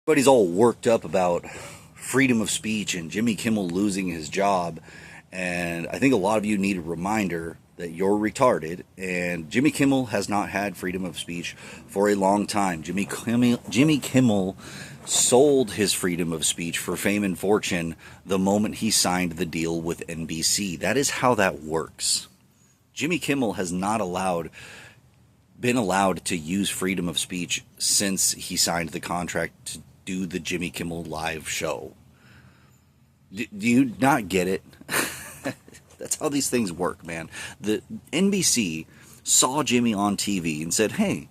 Everybody's all worked up about freedom of speech and Jimmy Kimmel losing his job. And I think a lot of you need a reminder that you're retarded. And Jimmy Kimmel has not had freedom of speech for a long time. Jimmy Kimmel sold his freedom of speech for fame and fortune the moment he signed the deal with NBC. That is how that works. Jimmy Kimmel has not been allowed to use freedom of speech since he signed the contract to do the Jimmy Kimmel live show. Do you not get it? That's how these things work, man. The NBC saw Jimmy on TV and said, hey,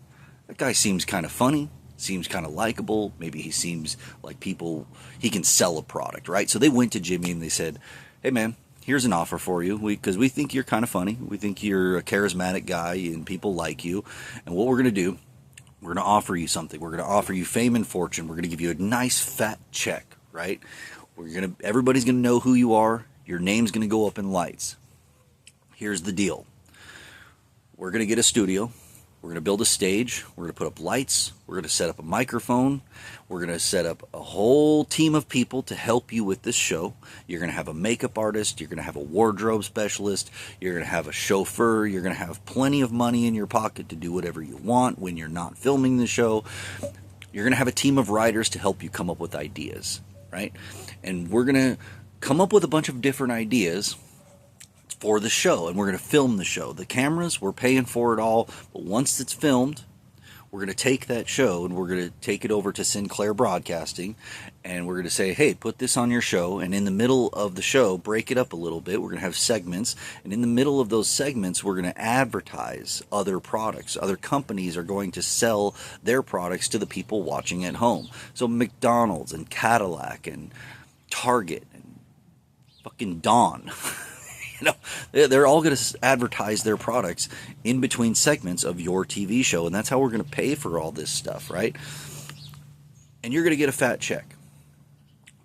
that guy seems kind of funny, seems kind of likable, maybe he seems like he can sell a product, right? So they went to Jimmy and they said, hey man, here's an offer for you, because we think you're kind of funny, we think you're a charismatic guy and people like you, and what we're going to do, we're going to offer you something. We're going to offer you fame and fortune. We're going to give you a nice fat check, right? Everybody's going to know who you are. Your name's going to go up in lights. Here's the deal. We're going to get a studio. We're going to build a stage. We're going to put up lights. We're going to set up a microphone. We're going to set up a whole team of people to help you with this show. You're going to have a makeup artist. You're going to have a wardrobe specialist. You're going to have a chauffeur. You're going to have plenty of money in your pocket to do whatever you want when you're not filming the show. You're going to have a team of writers to help you come up with ideas, right? And we're going to come up with a bunch of different ideas for the show, and we're going to film the show. The cameras, we're paying for it all, but once it's filmed, we're going to take that show and we're going to take it over to Sinclair Broadcasting, and we're going to say, hey, put this on your show, and in the middle of the show, break it up a little bit. We're going to have segments, and in the middle of those segments, we're going to advertise other products. Other companies are going to sell their products to the people watching at home. So McDonald's and Cadillac and Target and fucking Dawn. They're all going to advertise their products in between segments of your TV show, and that's how we're going to pay for all this stuff, right? And you're going to get a fat check.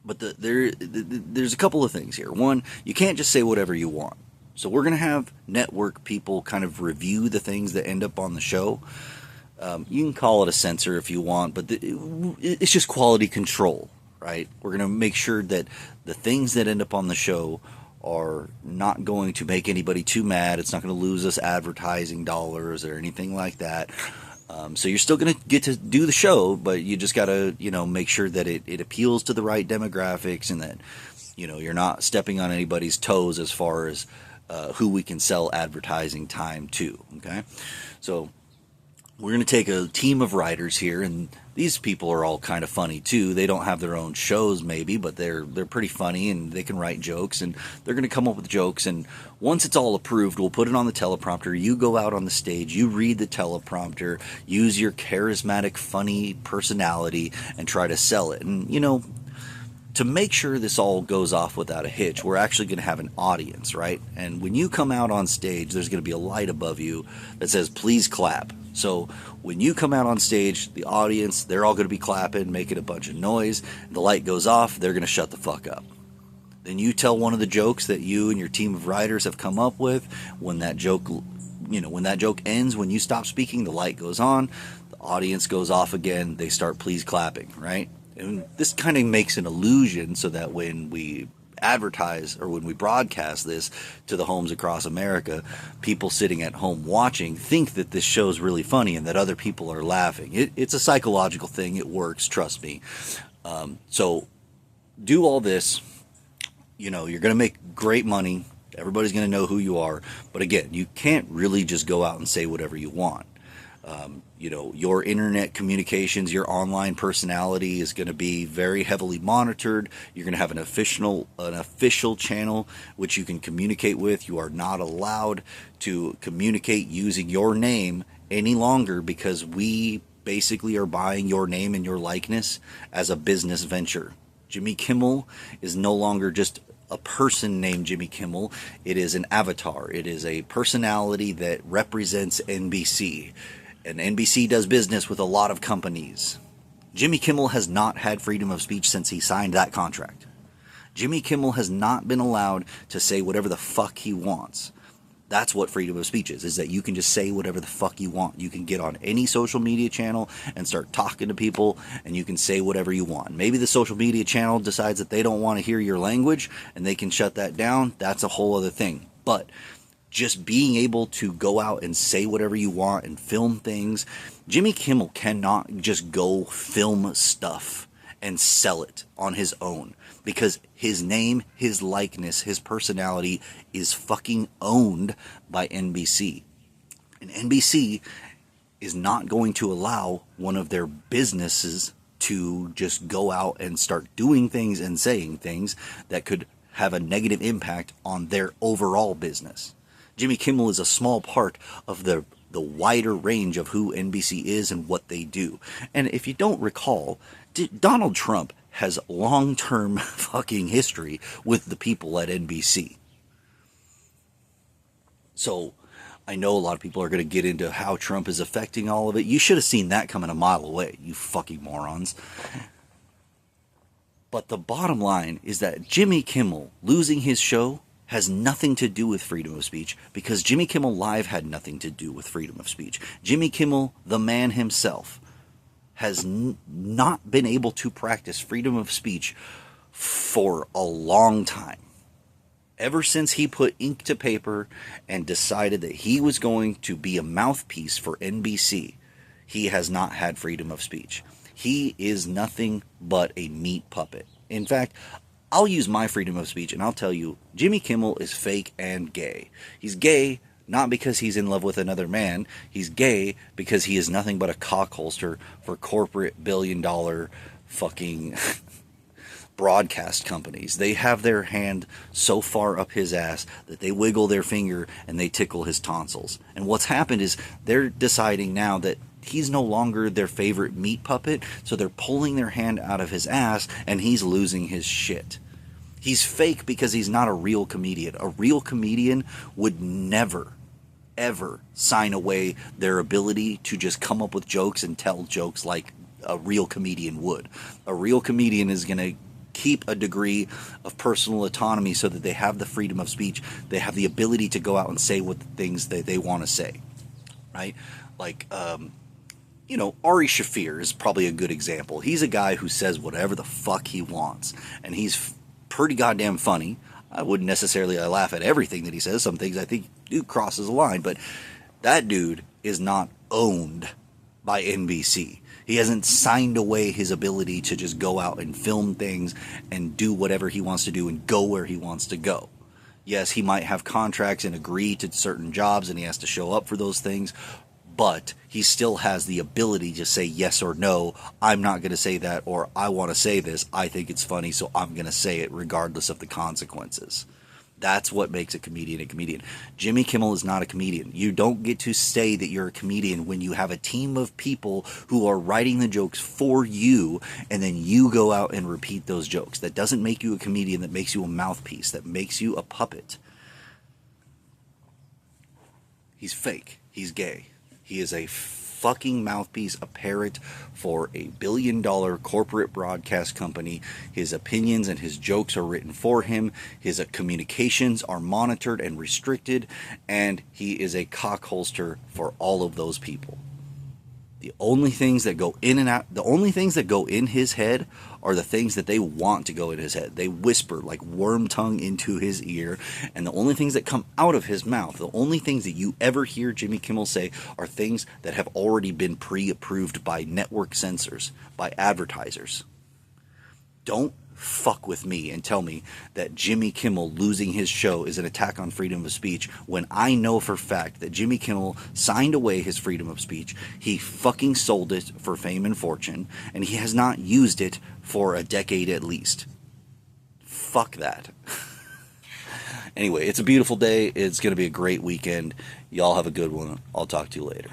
But there's a couple of things here. One, you can't just say whatever you want. So we're going to have network people kind of review the things that end up on the show. You can call it a censor if you want, but it's just quality control, right? We're going to make sure that the things that end up on the show are not going to make anybody too mad. It's not going to lose us advertising dollars or anything like that. So you're still going to get to do the show, but you just got to, make sure that it appeals to the right demographics, and that, you're not stepping on anybody's toes as far as who we can sell advertising time to. Okay. So we're going to take a team of writers here, and these people are all kind of funny too. They don't have their own shows maybe, but they're pretty funny, and they can write jokes, and they're going to come up with jokes. And once it's all approved, we'll put it on the teleprompter. You go out on the stage, you read the teleprompter, use your charismatic, funny personality, and try to sell it. And to make sure this all goes off without a hitch, we're actually going to have an audience, right? And when you come out on stage, there's going to be a light above you that says, please clap. So when you come out on stage, the audience, they're all going to be clapping, making a bunch of noise. The light goes off, they're going to shut the fuck up. Then you tell one of the jokes that you and your team of writers have come up with. When that joke ends, when you stop speaking, the light goes on, the audience goes off again, they start please clapping, right? And this kind of makes an illusion so that when we advertise or when we broadcast this to the homes across America, people sitting at home watching think that this show's really funny and that other people are laughing. It's a psychological thing. It works, trust me. So do all this. You're going to make great money. Everybody's going to know who you are. But again, you can't really just go out and say whatever you want. Your internet communications, your online personality is going to be very heavily monitored. You're going to have an official channel which you can communicate with. You are not allowed to communicate using your name any longer, because we basically are buying your name and your likeness as a business venture. Jimmy Kimmel is no longer just a person named Jimmy Kimmel. It is an avatar. It is a personality that represents NBC. And NBC does business with a lot of companies. Jimmy Kimmel has not had freedom of speech since he signed that contract. Jimmy Kimmel has not been allowed to say whatever the fuck he wants. That's what freedom of speech is that you can just say whatever the fuck you want. You can get on any social media channel and start talking to people, and you can say whatever you want. Maybe the social media channel decides that they don't want to hear your language, and they can shut that down. That's a whole other thing. But just being able to go out and say whatever you want and film things. Jimmy Kimmel cannot just go film stuff and sell it on his own, because his name, his likeness, his personality is fucking owned by NBC. And NBC is not going to allow one of their businesses to just go out and start doing things and saying things that could have a negative impact on their overall business. Jimmy Kimmel is a small part of the wider range of who NBC is and what they do. And if you don't recall, Donald Trump has long-term fucking history with the people at NBC. So I know a lot of people are going to get into how Trump is affecting all of it. You should have seen that coming a mile away, you fucking morons. But the bottom line is that Jimmy Kimmel losing his show has nothing to do with freedom of speech, because Jimmy Kimmel Live had nothing to do with freedom of speech. Jimmy Kimmel, the man himself, has not been able to practice freedom of speech for a long time. Ever since he put ink to paper and decided that he was going to be a mouthpiece for NBC, he has not had freedom of speech. He is nothing but a meat puppet. In fact, I'll use my freedom of speech and I'll tell you, Jimmy Kimmel is fake and gay. He's gay not because he's in love with another man. He's gay because he is nothing but a cockholster for corporate billion-dollar fucking broadcast companies. They have their hand so far up his ass that they wiggle their finger and they tickle his tonsils. And what's happened is they're deciding now that he's no longer their favorite meat puppet, so they're pulling their hand out of his ass and he's losing his shit. He's fake because he's not a real comedian. A real comedian would never, ever sign away their ability to just come up with jokes and tell jokes like a real comedian would. A real comedian is going to keep a degree of personal autonomy so that they have the freedom of speech. They have the ability to go out and say what things that they want to say, right? Like, Ari Shaffir is probably a good example. He's a guy who says whatever the fuck he wants, and he's pretty goddamn funny. I wouldn't necessarily laugh at everything that he says. Some things I think do crosses a line, but that dude is not owned by NBC. He hasn't signed away his ability to just go out and film things and do whatever he wants to do and go where he wants to go. Yes, he might have contracts and agree to certain jobs and he has to show up for those things, but he still has the ability to say yes or no. I'm not going to say that, or I want to say this. I think it's funny, so I'm going to say it regardless of the consequences. That's what makes a comedian a comedian. Jimmy Kimmel is not a comedian. You don't get to say that you're a comedian when you have a team of people who are writing the jokes for you, and then you go out and repeat those jokes. That doesn't make you a comedian. That makes you a mouthpiece. That makes you a puppet. He's fake. He's gay. He is a fucking mouthpiece, a parrot for a billion-dollar corporate broadcast company. His opinions and his jokes are written for him. His communications are monitored and restricted, and he is a cockholster for all of those people. The only things that go in and out, the only things that go in his head are the things that they want to go in his head. They whisper like worm tongue into his ear, and the only things that come out of his mouth, the only things that you ever hear Jimmy Kimmel say are things that have already been pre-approved by network censors, by advertisers. Don't fuck with me and tell me that Jimmy Kimmel losing his show is an attack on freedom of speech when I know for fact that Jimmy Kimmel signed away his freedom of speech. He fucking sold it for fame and fortune, and he has not used it for a decade at least. Fuck that. Anyway, it's a beautiful day. It's going to be a great weekend. Y'all have a good one. I'll talk to you later.